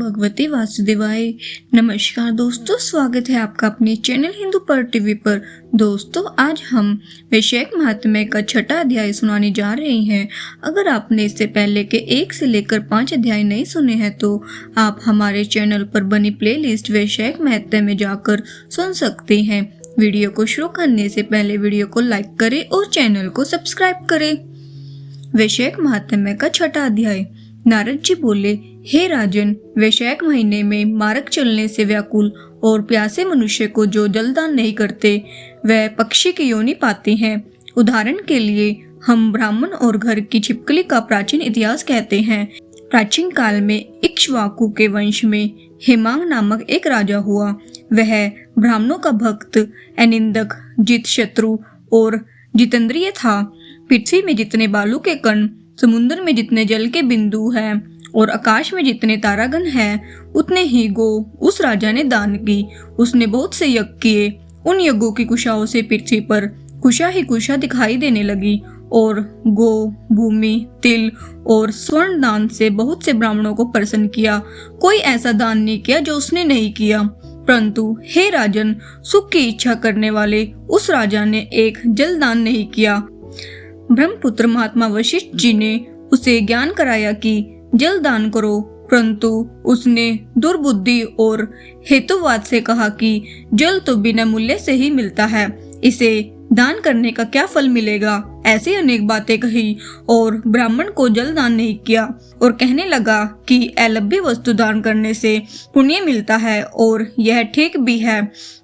भगवते वासुदेवाय। नमस्कार दोस्तों, स्वागत है आपका अपने चैनल हिंदू पर टीवी पर। दोस्तों, आज हम वैशाख महात्म्य का 6वां अध्याय सुनाने जा रहे हैं। अगर आपने इससे पहले के 1 से लेकर 5 अध्याय नहीं सुने हैं तो आप हमारे चैनल पर बनी प्लेलिस्ट वैशाख महात्म्य में जाकर सुन सकते हैं। वीडियो को शुरू करने से पहले वीडियो को लाइक करें और चैनल को सब्सक्राइब करें। वैशाख महात्म्य का 6वां अध्याय। नारद जी बोले, हे राजन, वैशाख महीने में मार्ग चलने से व्याकुल और प्यासे मनुष्य को जो जलदान नहीं करते वह पक्षी की योनि पाते हैं। उदाहरण के लिए हम ब्राह्मण और घर की छिपकली का प्राचीन इतिहास कहते हैं। प्राचीन काल में इक्ष्वाकु के वंश में हेमांग नामक एक राजा हुआ। वह ब्राह्मणों का भक्त, अनिंदक, जित शत्रु और जितेंद्रिय था। पृथ्वी में जितने बालू के कण, समुद्र में जितने जल के बिंदु हैं और आकाश में जितने तारागण हैं, उतने ही गो उस राजा ने दान की। उसने बहुत से यज्ञ किए। उन यज्ञों की कुशाओं से पृथ्वी पर कुशा ही कुशा दिखाई देने लगी और गो, भूमि, तिल और स्वर्ण दान से बहुत से ब्राह्मणों को प्रसन्न किया। कोई ऐसा दान नहीं किया जो उसने नहीं किया। परंतु हे राजन, सुख की इच्छा करने वाले उस राजा ने एक जल दान नहीं किया। ब्रह्मपुत्र महात्मा वशिष्ठ जी ने उसे ज्ञान कराया कि जल दान करो, परंतु उसने दुर्बुद्धि और हेतुवाद से कहा कि जल तो बिना मूल्य से ही मिलता है, इसे दान करने का क्या फल मिलेगा। ऐसी अनेक बातें कही और ब्राह्मण को जल दान नहीं किया और कहने लगा कि अलभ्य वस्तु दान करने से पुण्य मिलता है और यह ठीक भी है।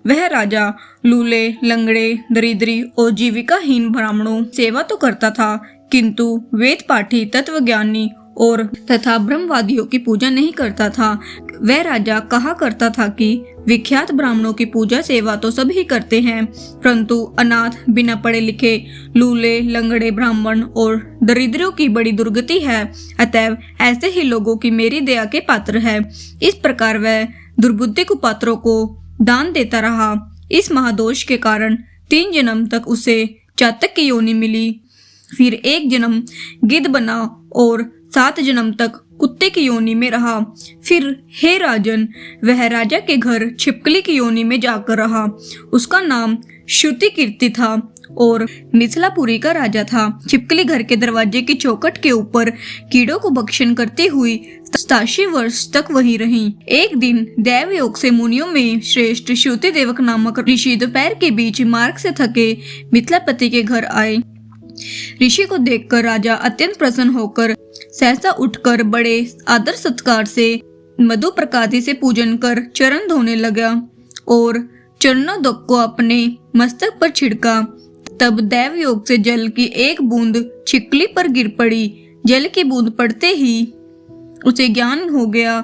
वह राजा लूले, लंगड़े, दरिद्री और जीविकाहीन ब्राह्मणों सेवा तो करता था, किंतु वेद पाठी, तत्वज्ञानी और तथा ब्रह्मवादियों की पूजा नहीं करता था। वह राजा कहा करता था कि विख्यात ब्राह्मणों की पूजा सेवा तो सभी करते हैं, परंतु अनाथ, बिना पढ़े लिखे, लूले, लंगड़े ब्राह्मण और दरिद्रों की बड़ी दुर्गति है। अतएव ऐसे ही लोगों की मेरी दया के पात्र है। इस प्रकार वह दुर्बुद्धि कुपात्रों को दान देता रहा। इस महादोष के कारण 3 जन्म तक उसे चातक की योनि मिली। फिर 1 जन्म गिद्ध बना और 7 जन्म तक कुत्ते की योनि में रहा। फिर हे राजन, वह राजा के घर छिपकली की योनि में जाकर रहा। उसका नाम श्रुति कीर्ति था और मिथिलापुरी का राजा था। छिपकली घर के दरवाजे की चौखट के ऊपर कीड़ों को भक्षण करती हुई 87 वर्ष तक वहीं रही। एक दिन दैव योग से मुनियों में श्रेष्ठ श्रुति देवक नामक ऋषि दोपहर के बीच मार्ग से थके मिथिलापति के घर आए। ऋषि को देखकर राजा अत्यंत प्रसन्न होकर सहसा उठकर बड़े आदर सत्कार से मधु प्रकादि से पूजन कर चरण धोने लगा और चरणों को अपने मस्तक पर छिड़का। तब दैव योग से जल की एक बूंद छिपकली पर गिर पड़ी। जल की बूंद पड़ते ही उसे ज्ञान हो गया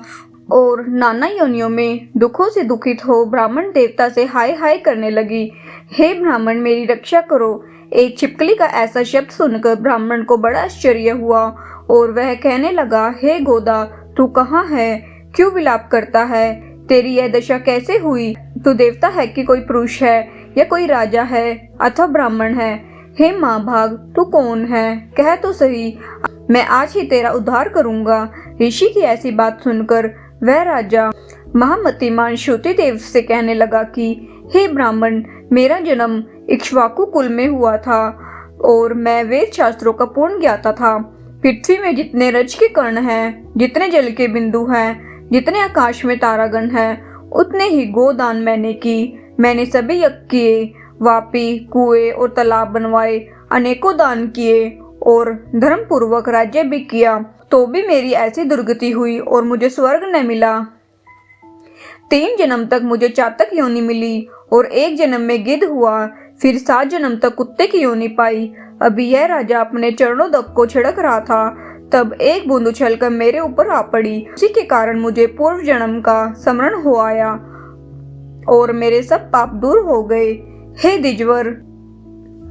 और नाना योनियों में दुखों से दुखित हो ब्राह्मण देवता से हाय हाय करने लगी। हे ब्राह्मण, मेरी रक्षा करो। एक छिपकली का ऐसा शब्द सुनकर ब्राह्मण को बड़ा आश्चर्य हुआ और वह कहने लगा, हे गोदा, तू कहाँ है? क्यों विलाप करता है? तेरी यह दशा कैसे हुई? तू देवता है कि कोई पुरुष है या कोई राजा है अथवा ब्राह्मण है? हे माँ भाग, तू कौन है? कह तो सही, मैं आज ही तेरा उद्धार करूंगा। ऋषि की ऐसी बात सुनकर वह राजा महामतिमान श्रुति देव से कहने लगा कि हे ब्राह्मण, मेरा जन्म इक्ष्वाकु कुल में हुआ था और मैं वेद शास्त्रों का पूर्ण ज्ञाता था। पृथ्वी में जितने रज के कण हैं, जितने जल के बिंदु हैं, जितने आकाश में तारागण हैं, उतने ही गोदान मैंने की। मैंने सभी यज्ञ किए, वापी, कुएं और तालाब बनवाए, अनेकों दान किए और धर्म पूर्वक राज्य भी किया, तो भी मेरी ऐसी दुर्गति हुई और मुझे स्वर्ग न मिला। 3 जन्म तक मुझे चातक योनि मिली और 1 जन्म में गिद्ध हुआ। फिर 7 जन्म तक कुत्ते की योनि पाई। अभी यह राजा अपने चरणों को छिड़क रहा था, तब एक बूंद उछलकर मेरे ऊपर आ पड़ी। उसी के कारण मुझे पूर्व जन्म का स्मरण हो आया और मेरे सब पाप दूर हो गए। हे द्विजवर,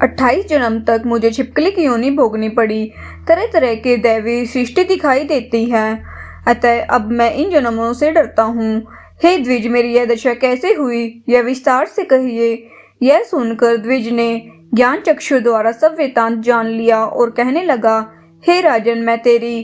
28 जन्म तक मुझे छिपकली की योनि भोगनी पड़ी। तरह तरह की दैवी सृष्टि दिखाई देती है, अतः अब मैं इन जन्मों से डरता हूँ। हे द्विज, मेरी यह दशा कैसे हुई, यह विस्तार से कहिए। यह सुनकर द्विज ने ज्ञान चक्षु द्वारा सब वृत्तांत जान लिया और कहने लगा, हे राजन, मैं तेरी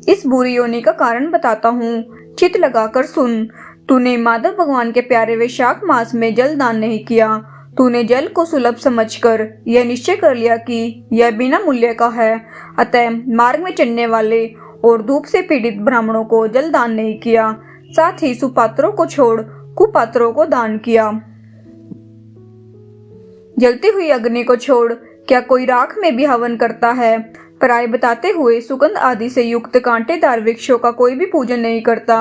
इस बुरी योनि का कारण बताता हूँ। चित लगाकर सुन। तूने माधव भगवान के प्यारे वैशाख मास में जल दान नहीं किया। तूने जल को सुलभ समझकर यह निश्चय कर लिया कि यह बिना मूल्य का है, अतः मार्ग में चलने वाले और धूप से पीड़ित ब्राह्मणों को जल दान नहीं किया। साथ ही सुपात्रों को छोड़ कुपात्रों को दान किया। जलती हुई अग्नि को छोड़ क्या कोई राख में भी हवन करता है? पराय बताते हुए सुगंध आदि से युक्त कांटेदार वृक्षों का कोई भी पूजन नहीं करता।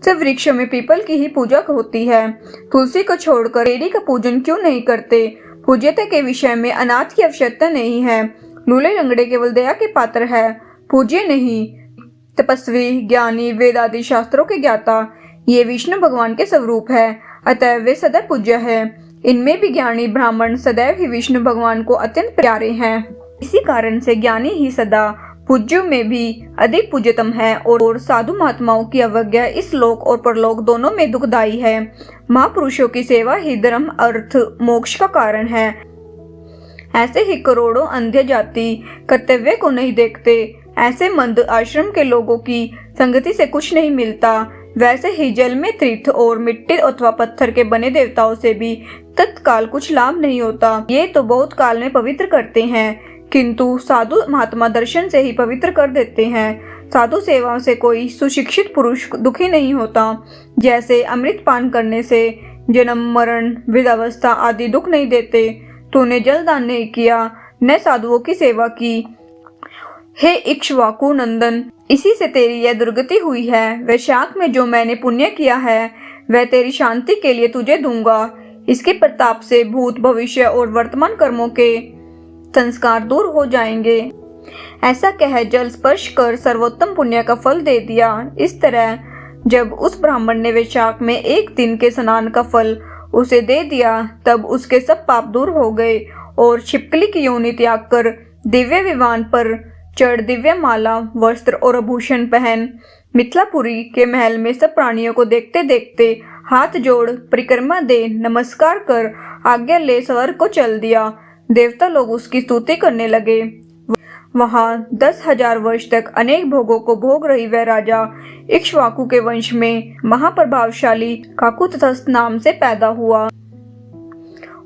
सब वृक्षों में पीपल की ही पूजा होती है। तुलसी को छोड़कर बेरी का पूजन क्यों नहीं करते? पूज्यता के विषय में अनाथ की आवश्यकता नहीं है। लूले लंगड़े केवल दया के पात्र है, पूज्य नहीं। तपस्वी, ज्ञानी, वेद आदि शास्त्रों के ज्ञाता ये विष्णु भगवान के स्वरूप है, अतः वे सदा पूज्य है। इनमें भी ज्ञानी ब्राह्मण सदैव ही विष्णु भगवान को अत्यंत प्यारे हैं। इसी कारण से ज्ञानी ही सदा पूज्यों में भी अधिक पूज्यतम है और साधु महात्माओं की अवज्ञा इस लोक और परलोक दोनों में दुखदायी है। महापुरुषों की सेवा ही धर्म अर्थ मोक्ष का कारण है। ऐसे ही करोड़ों अंधे जाति कर्तव्य को नहीं देखते। ऐसे मंद आश्रम के लोगों की संगति से कुछ नहीं मिलता। वैसे ही जल में तीर्थ और मिट्टी अथवा पत्थर के बने देवताओं से भी तत्काल कुछ लाभ नहीं होता। ये तो बहुत काल में पवित्र करते हैं, किंतु साधु महात्मा दर्शन से ही पवित्र कर देते हैं। साधु सेवा से कोई सुशिक्षित पुरुष दुखी नहीं होता। जैसे अमृत पान करने से जन्म मरण वृद्धावस्था आदि दुख नहीं देते। तूने जल दान नहीं किया, न साधुओं की सेवा की। हे इक्ष्वाकु नंदन, इसी से तेरी यह दुर्गति हुई है। वैशाख में जो मैंने पुण्य किया है वह तेरी शांति के लिए तुझे दूंगा। इसके प्रताप से भूत भविष्य और वर्तमान कर्मों के संस्कार दूर हो जाएंगे। ऐसा कह जल स्पर्श कर सर्वोत्तम पुण्य का फल दे दिया। इस तरह जब उस ब्राह्मण ने वैशाख में एक दिन के स्नान का फल उसे दे दिया, तब उसके सब पाप दूर हो गए और छिपकली की योनि त्याग कर दिव्य विमान पर चढ़ दिव्य माला वस्त्र और आभूषण पहन मिथिलापुरी के महल में सब प्राणियों को देखते देखते हाथ जोड़ परिक्रमा दे नमस्कार कर आज्ञा ले स्वर्ग को चल दिया। देवता लोग उसकी स्तुति करने लगे। वहाँ 10,000 वर्ष तक अनेक भोगों को भोग रही वह राजा इक्ष्वाकु के वंश में महाप्रभावशाली काकुत्स्थः नाम से पैदा हुआ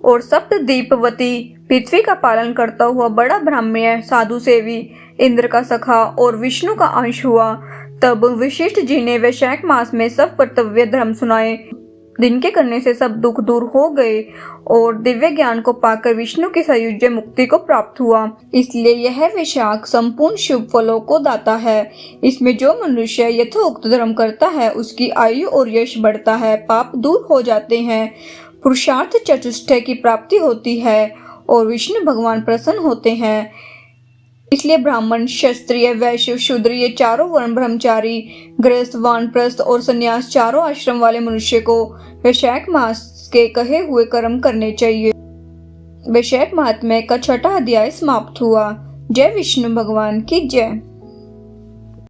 और सप्तद्वीपवती पृथ्वी का पालन करता हुआ बड़ा ब्राह्मण साधु सेवी इंद्र का सखा और विष्णु का अंश हुआ। तब वशिष्ठ जी ने वैशाख मास में सब कर्तव्य धर्म सुनाए, जिनके करने से सब दुख दूर हो गए और दिव्य ज्ञान को पाकर विष्णु की सायुज्य मुक्ति को प्राप्त हुआ। इसलिए यह वैशाख संपूर्ण शुभ फलों को दाता है। इसमें जो मनुष्य यथोक्त धर्म करता है उसकी आयु और यश बढ़ता है, पाप दूर हो जाते हैं, पुरुषार्थ चतुष्टय की प्राप्ति होती है और विष्णु भगवान प्रसन्न होते हैं। इसलिए ब्राह्मण, क्षत्रिय, वैश्य, शूद्र ये चारों वर्ण, ब्रह्मचारी, गृहस्थ, वानप्रस्थ और संन्यास चारों आश्रम वाले मनुष्य को वैशाख मास के कहे हुए कर्म करने चाहिए। वैशाख महात्म्य का 6वां अध्याय समाप्त हुआ। जय विष्णु भगवान की जय।